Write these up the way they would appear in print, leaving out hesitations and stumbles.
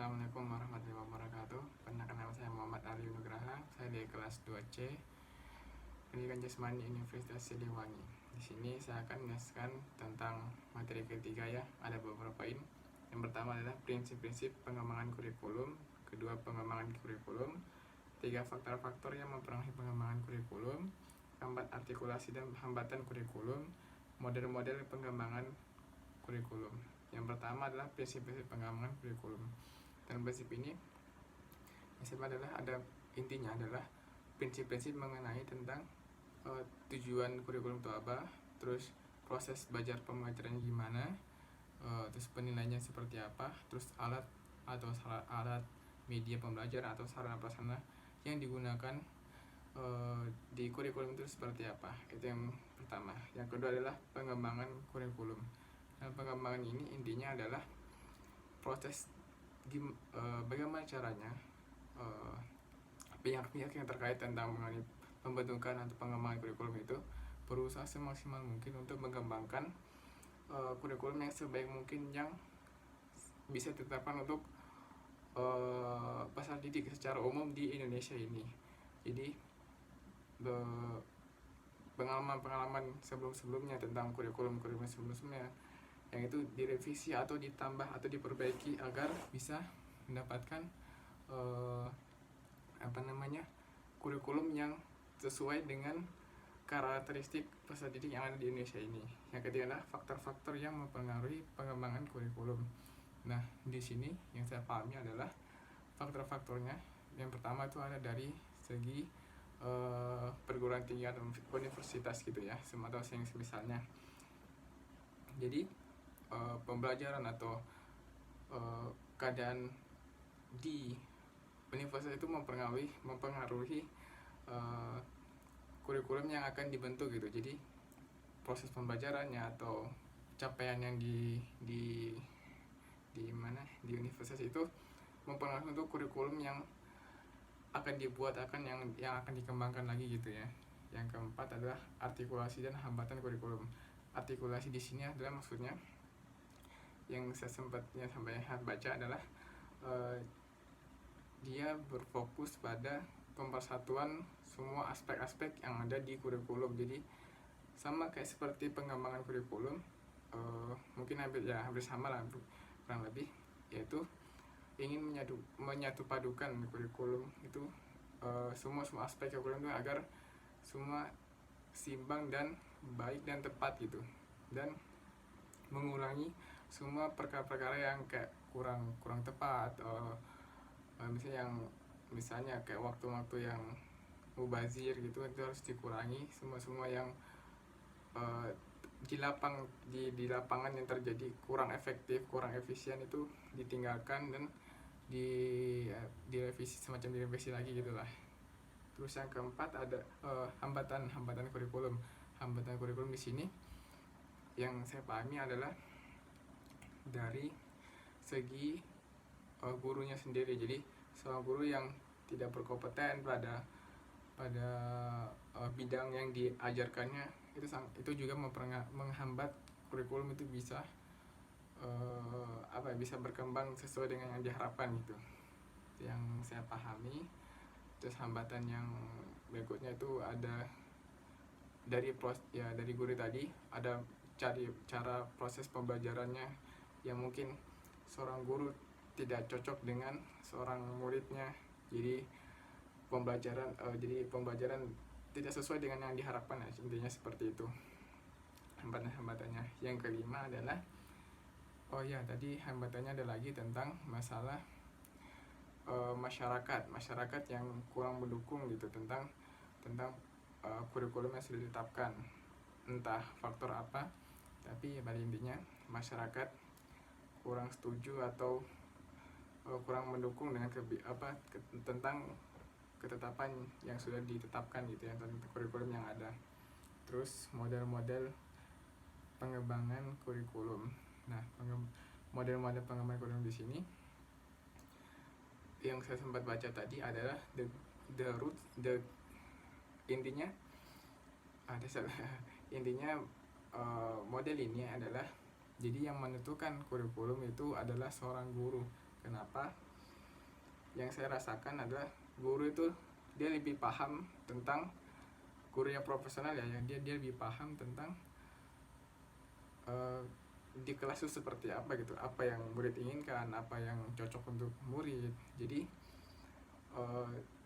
Assalamualaikum warahmatullahi wabarakatuh. Perkenalkan, nama saya Muhammad Ali Nugraha. Saya di kelas 2C Pendidikan Jasmani Universitas Siliwangi. Di sini saya akan menjelaskan tentang materi ketiga ya. Ada beberapa poin. Yang pertama adalah prinsip-prinsip pengembangan kurikulum. Kedua, pengembangan kurikulum. Tiga, faktor-faktor yang mempengaruhi pengembangan kurikulum. Keempat, artikulasi dan hambatan kurikulum. Model-model pengembangan kurikulum. Yang pertama adalah prinsip-prinsip pengembangan kurikulum. Dan prinsip ini adalah intinya adalah prinsip-prinsip mengenai tentang tujuan kurikulum itu apa, terus proses belajar pembelajarannya gimana, terus penilaiannya seperti apa, terus alat media pembelajaran atau sarana prasarana yang digunakan di kurikulum itu seperti apa. Itu yang pertama. Yang kedua adalah pengembangan kurikulum. Nah, pengembangan ini intinya adalah proses bagaimana caranya pihak-pihak yang terkait tentang mengenai pembentukan atau pengembangan kurikulum itu berusaha semaksimal mungkin untuk mengembangkan kurikulum yang sebaik mungkin yang bisa ditetapkan untuk peserta didik secara umum di Indonesia ini. Jadi pengalaman sebelum-sebelumnya tentang kurikulum sebelumnya yang itu direvisi atau ditambah atau diperbaiki agar bisa mendapatkan kurikulum yang sesuai dengan karakteristik peserta didik yang ada di Indonesia ini. Yang ketiga adalah faktor-faktor yang mempengaruhi pengembangan kurikulum. Nah, di sini yang saya pahami adalah faktor-faktornya. Yang pertama itu ada dari segi perguruan tinggi atau universitas gitu ya, atau yang misalnya. Jadi pembelajaran atau keadaan di universitas itu mempengaruhi kurikulum yang akan dibentuk gitu. Jadi proses pembelajarannya atau capaian yang di universitas itu mempengaruhi untuk kurikulum yang akan dibuat, yang akan dikembangkan lagi gitu ya. Yang keempat adalah artikulasi dan hambatan kurikulum. Artikulasi di sini adalah maksudnya yang saya sempatnya sampai baca adalah dia berfokus pada pemersatuan semua aspek-aspek yang ada di kurikulum. Jadi sama kayak seperti pengembangan kurikulum, mungkin hampir sama lah kurang lebih, yaitu ingin menyatu padukan kurikulum itu semua aspek kurikulum itu agar semua seimbang dan baik dan tepat gitu, dan mengurangi semua perkara-perkara yang kayak kurang tepat, misalnya kayak waktu-waktu yang mubazir gitu, itu harus dikurangi. Semua yang di lapangan yang terjadi kurang efektif, kurang efisien itu ditinggalkan dan direvisi, semacam direvisi lagi gitulah. Terus yang keempat ada hambatan kurikulum. Hambatan kurikulum di sini yang saya pahami adalah dari segi gurunya sendiri. Jadi seorang guru yang tidak berkompeten pada bidang yang diajarkannya itu juga menghambat kurikulum itu bisa berkembang sesuai dengan yang diharapkan gitu. Yang saya pahami. Terus hambatan yang berikutnya itu ada dari guru tadi, ada cara proses pembelajarannya yang mungkin seorang guru tidak cocok dengan seorang muridnya. Jadi pembelajaran tidak sesuai dengan yang diharapkan, intinya seperti itu hambatannya. Yang kelima adalah tadi hambatannya ada lagi tentang masalah masyarakat yang kurang mendukung gitu tentang kurikulum yang sudah ditetapkan. Entah faktor apa, tapi pada intinya masyarakat kurang setuju atau kurang mendukung dengan tentang ketetapan yang sudah ditetapkan gitu ya, tentang kurikulum yang ada. Terus model-model pengembangan kurikulum. Nah, model-model pengembangan kurikulum di sini yang saya sempat baca tadi adalah intinya model ini adalah, jadi yang menentukan kurikulum itu adalah seorang guru. Kenapa? yang saya rasakan adalah guru itu dia lebih paham tentang, guru yang profesional ya, yang dia lebih paham tentang di kelas itu seperti apa gitu, apa yang murid inginkan, apa yang cocok untuk murid. Jadi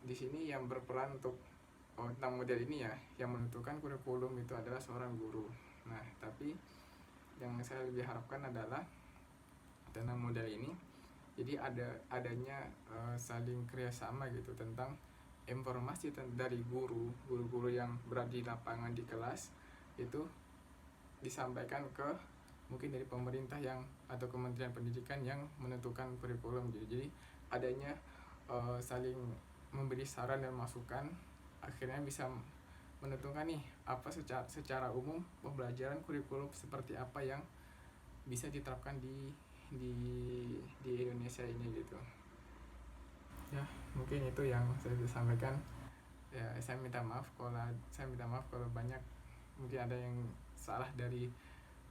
di sini yang berperan untuk tentang model ini ya, yang menentukan kurikulum itu adalah seorang guru. Nah, tapi yang saya lebih harapkan adalah tentang model ini, jadi adanya saling kerjasama gitu tentang informasi dari guru-guru yang berada di lapangan di kelas itu disampaikan ke mungkin dari pemerintah yang atau Kementerian Pendidikan yang menentukan kurikulum gitu. Jadi adanya saling memberi saran dan masukan, akhirnya bisa menentukan nih apa secara umum pembelajaran kurikulum seperti apa yang bisa diterapkan di Indonesia ini gitu. Ya, mungkin itu yang saya bisa sampaikan. Ya, saya minta maaf kalau banyak mungkin ada yang salah dari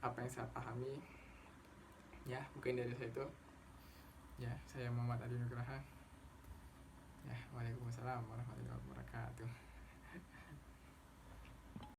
apa yang saya pahami. Ya, mungkin dari saya itu. Ya, saya Muhammad Adi Nugraha. Ya, waalaikumsalam warahmatullahi wabarakatuh.